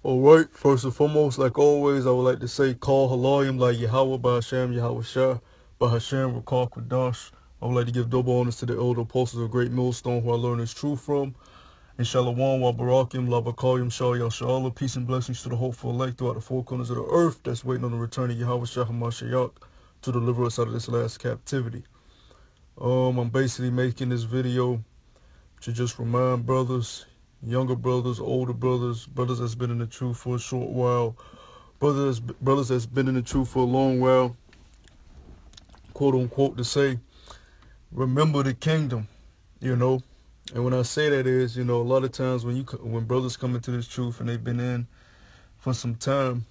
Alright, first and foremost, like always, I would like to say, call Halayim like Yahweh Ba'Hashem, Yahweh Shah, Ba'Hashem, Rakal Kwadash. I would like to give double honors to the elder apostles of Great Millstone who I learned this truth from. And Shalom, wa Barakim, La Bakayim, Shah Yashala, peace and blessings to the hopeful elect throughout the four corners of the earth that's waiting on the return of Yahweh Shah HaMashiach to deliver us out of this last captivity. I'm basically making this video to just remind brothers, younger brothers, older brothers, brothers that's been in the truth for a short while, brothers that's been in the truth for a long while, quote unquote, to say, remember the kingdom, you know. And when I say that is, you know, a lot of times when brothers come into this truth and they've been in for some time,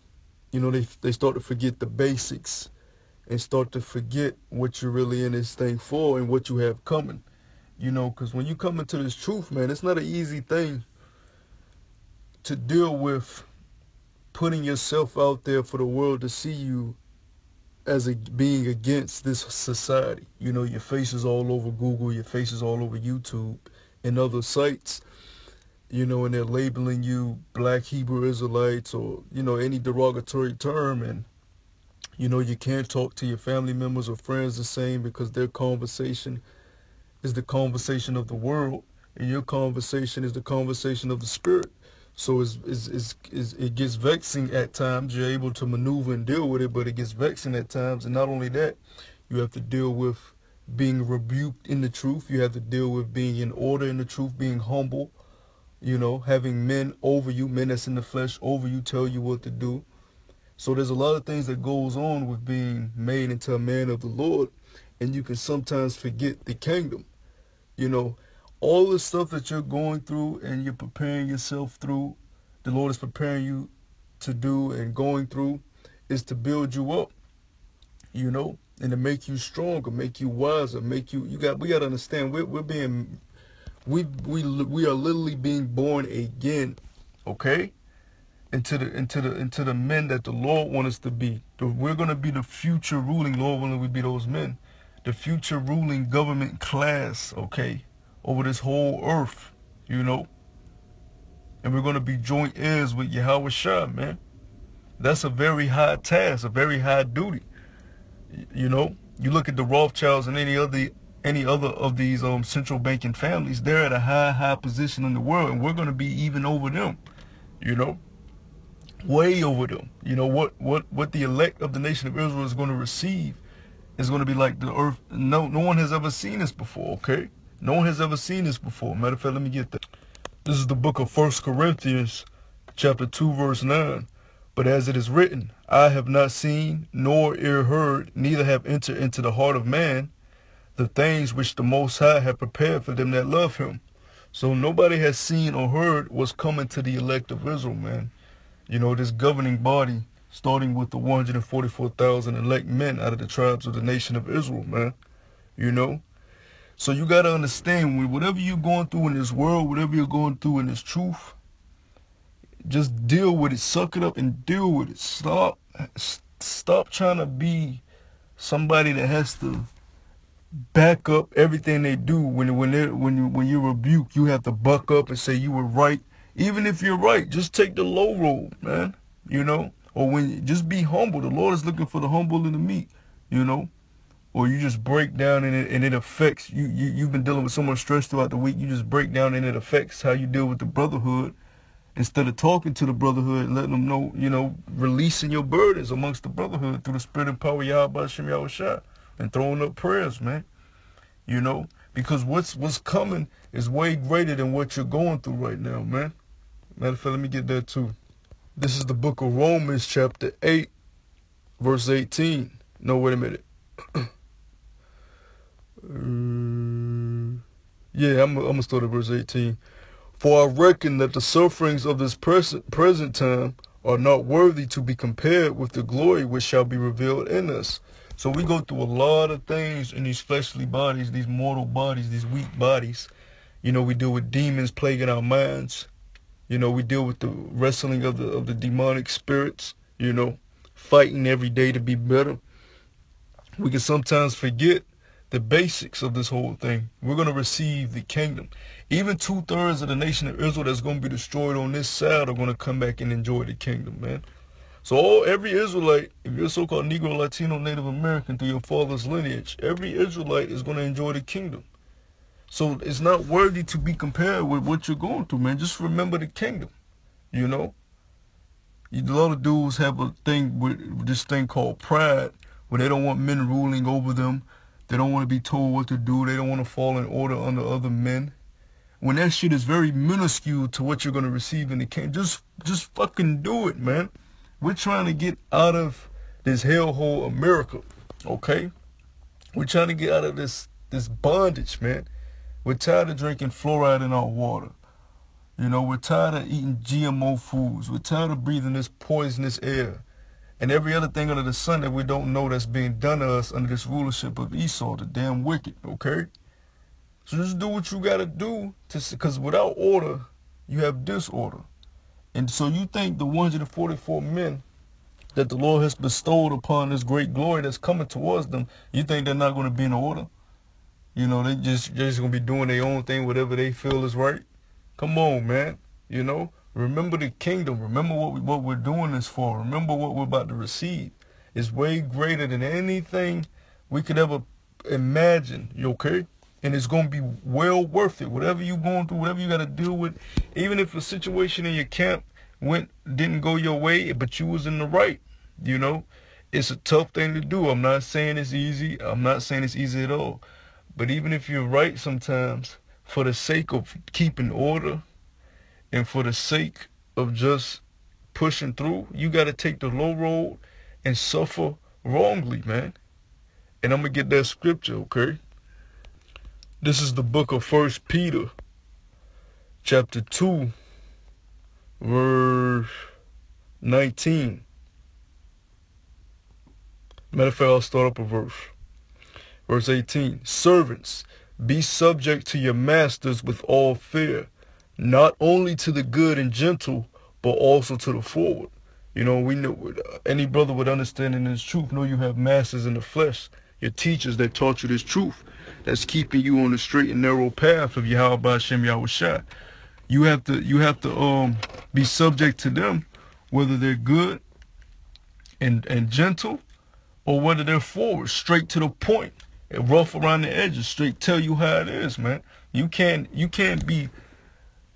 you know, they start to forget the basics and start to forget what you're really in this thing for and what you have coming. You know, because when you come into this truth, man, it's not an easy thing to deal with putting yourself out there for the world to see you as being against this society. You know, your face is all over Google, your face is all over YouTube and other sites, you know, and they're labeling you Black Hebrew Israelites or, you know, any derogatory term. And, you know, you can't talk to your family members or friends the same because their conversation is the conversation of the world, and your conversation is the conversation of the spirit. So it gets vexing at times. You're able to maneuver and deal with it, but it gets vexing at times. And not only that, you have to deal with being rebuked in the truth. You have to deal with being in order in the truth, being humble, you know, having men over you, men that's in the flesh over you, tell you what to do. So there's a lot of things that goes on with being made into a man of the Lord, and you can sometimes forget the kingdom. You know, all the stuff that you're going through and you're preparing yourself through, the Lord is preparing you to do and going through, is to build you up, you know, and to make you stronger, make you wiser, make you, we got to understand, we are literally being born again, okay? Into the men that the Lord wants us to be. We're going to be the future ruling, Lord willing, we be those men. The future ruling government class, okay, over this whole earth, you know. And we're going to be joint heirs with Yahweh Shah, man. That's a very high task, a very high duty. You know, you look at the Rothschilds and any other of these central banking families, they're at a high position in the world, and we're going to be even over them, you know. Way over them. You know, what the elect of the nation of Israel is going to receive is going to be like the earth. No one has ever seen this before, okay? No one has ever seen this before. Matter of fact, let me get that. This is the book of 1 Corinthians, chapter 2, verse 9. But as it is written, I have not seen, nor ear heard, neither have entered into the heart of man, the things which the Most High have prepared for them that love him. So nobody has seen or heard what's coming to the elect of Israel, man. You know, this governing body, starting with the 144,000 elect men out of the tribes of the nation of Israel, man. You know? So you got to understand, whatever you're going through in this world, whatever you're going through in this truth, just deal with it. Suck it up and deal with it. Stop trying to be somebody that has to back up everything they do. When you're rebuked, you have to buck up and say you were right. Even if you're right, just take the low road, man, you know, or just be humble. The Lord is looking for the humble and the meek, you know, or you just break down and it affects you. You've been dealing with so much stress throughout the week. You just break down and it affects how you deal with the brotherhood instead of talking to the brotherhood and letting them know, you know, releasing your burdens amongst the brotherhood through the spirit and power of Yahweh Shem Yahweh Shah and throwing up prayers, man, you know, because what's coming is way greater than what you're going through right now, man. Matter of fact, let me get that too. This is the book of Romans, chapter 8, verse 18. No, wait a minute. Yeah, I'm going to start at verse 18. For I reckon that the sufferings of this present time are not worthy to be compared with the glory which shall be revealed in us. So we go through a lot of things in these fleshly bodies, these mortal bodies, these weak bodies. You know, we deal with demons plaguing our minds. You know, we deal with the wrestling of the demonic spirits, you know, fighting every day to be better. We can sometimes forget the basics of this whole thing. We're going to receive the kingdom. Even 2/3 of the nation of Israel that's going to be destroyed on this side are going to come back and enjoy the kingdom, man. So every Israelite, if you're so-called Negro, Latino, Native American through your father's lineage, every Israelite is going to enjoy the kingdom. So it's not worthy to be compared with what you're going through, man. Just remember the kingdom, you know. A lot of dudes have a thing with this thing called pride, where they don't want men ruling over them. They don't want to be told what to do. They don't want to fall in order under other men. When that shit is very minuscule to what you're going to receive in the kingdom, just fucking do it, man. We're trying to get out of this hellhole America, okay? We're trying to get out of this bondage, man. We're tired of drinking fluoride in our water. You know, we're tired of eating GMO foods. We're tired of breathing this poisonous air and every other thing under the sun that we don't know that's being done to us under this rulership of Esau, the damn wicked, okay? So just do what you got to do, because without order, you have disorder. And so you think the 144 men that the Lord has bestowed upon this great glory that's coming towards them, you think they're not going to be in order? You know, they're just going to be doing their own thing, whatever they feel is right? Come on, man. You know, remember the kingdom. Remember what we're doing this for. Remember what we're about to receive. It's way greater than anything we could ever imagine, okay? And it's going to be well worth it. Whatever you're going through, whatever you got to deal with, even if a situation in your camp didn't go your way, but you was in the right, you know, it's a tough thing to do. I'm not saying it's easy. I'm not saying it's easy at all. But even if you're right sometimes, for the sake of keeping order and for the sake of just pushing through, you got to take the low road and suffer wrongly, man. And I'm going to get that scripture, okay? This is the book of 1 Peter, chapter 2, verse 19. Matter of fact, I'll start up a verse. Verse 18. Servants, be subject to your masters with all fear, not only to the good and gentle, but also to the forward. You know, we know any brother with understanding this truth know you have masters in the flesh, your teachers that taught you this truth, that's keeping you on the straight and narrow path of Yahweh Hashem Yahushua. You have to be subject to them, whether they're good and gentle, or whether they're forward, straight to the point, and rough around the edges, straight tell you how it is, man. You can't be,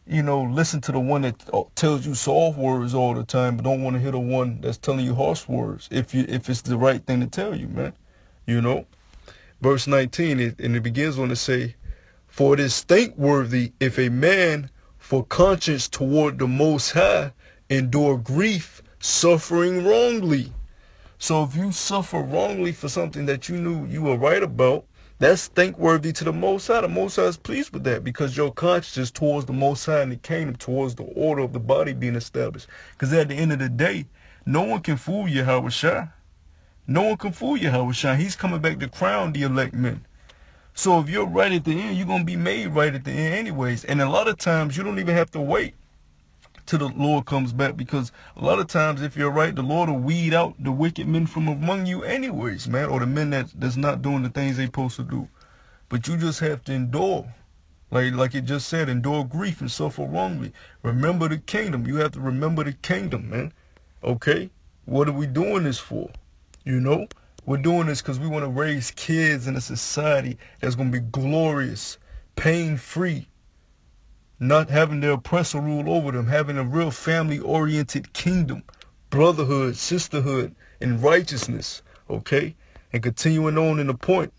you know, listen to the one that tells you soft words all the time, but don't want to hear the one that's telling you harsh words if it's the right thing to tell you, man. You know. Verse 19, and it begins on to say, for it is thankworthy if a man for conscience toward the Most High endure grief, suffering wrongly. So if you suffer wrongly for something that you knew you were right about, that's thankworthy to the Most High. The Most High is pleased with that because your conscience is towards the Most High and the kingdom, towards the order of the body being established. Because at the end of the day, no one can fool Yahushua. No one can fool Yahushua. He's coming back to crown the elect men. So if you're right at the end, you're going to be made right at the end anyways. And a lot of times you don't even have to wait till the Lord comes back, because a lot of times if you're right, the Lord will weed out the wicked men from among you anyways, man, or the men that's not doing the things they're supposed to do. But you just have to endure. Like it just said, endure grief and suffer wrongly. Remember the kingdom. You have to remember the kingdom, man. Okay? What are we doing this for? You know, we're doing this because we want to raise kids in a society that's going to be glorious, pain-free, not having the oppressor rule over them, having a real family-oriented kingdom, brotherhood, sisterhood, and righteousness, okay? And continuing on in the point,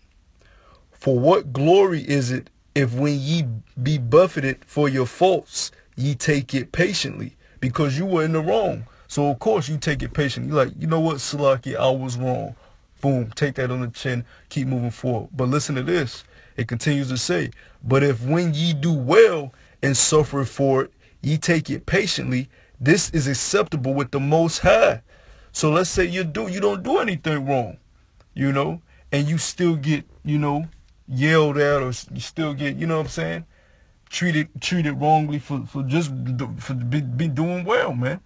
for what glory is it if when ye be buffeted for your faults, ye take it patiently, because you were in the wrong. So, of course, you take it patiently. You're like, you know what, Salaki, I was wrong. Boom, take that on the chin, keep moving forward. But listen to this. It continues to say, but if when ye do well and suffer for it, ye take it patiently, this is acceptable with the Most High. So let's say you don't do anything wrong, you know, and you still get, you know, yelled at, or you still get, you know what I'm saying, treated wrongly for be doing well, man.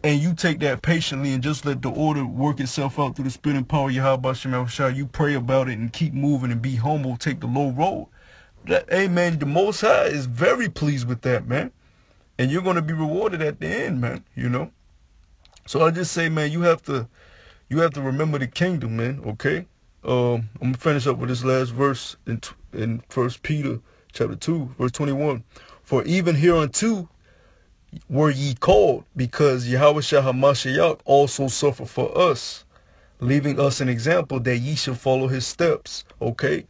and you take that patiently and just let the order work itself out through the spirit and power of Yahweh Shem Shah, you pray about it and keep moving and be humble, take the low road. That, hey man, the Most High is very pleased with that, man. And you're going to be rewarded at the end, man, you know. So I just say, man, you have to remember the kingdom, man, okay? I'm going to finish up with this last verse in 1 Peter chapter 2, verse 21. For even hereunto were ye called, because Yahweh Shah HaMashiach also suffered for us, leaving us an example that ye should follow his steps. Okay?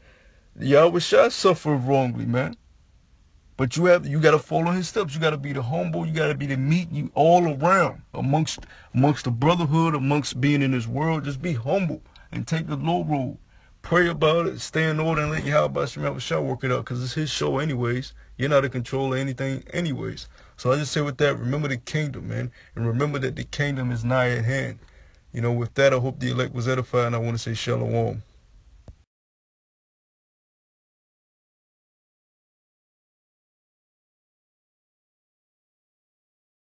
Yahweh Shah suffered wrongly, man. But you got to follow his steps. You got to be the humble. You got to be the meek. You all around amongst the brotherhood, amongst being in this world. Just be humble and take the low road. Pray about it. Stay in order and let Yahweh Shem Shah work it out, because it's his show anyways. You're not in control of anything anyways. So I just say with that, remember the kingdom, man. And remember that the kingdom is nigh at hand. You know, with that, I hope the elect was edified, and I want to say shalom.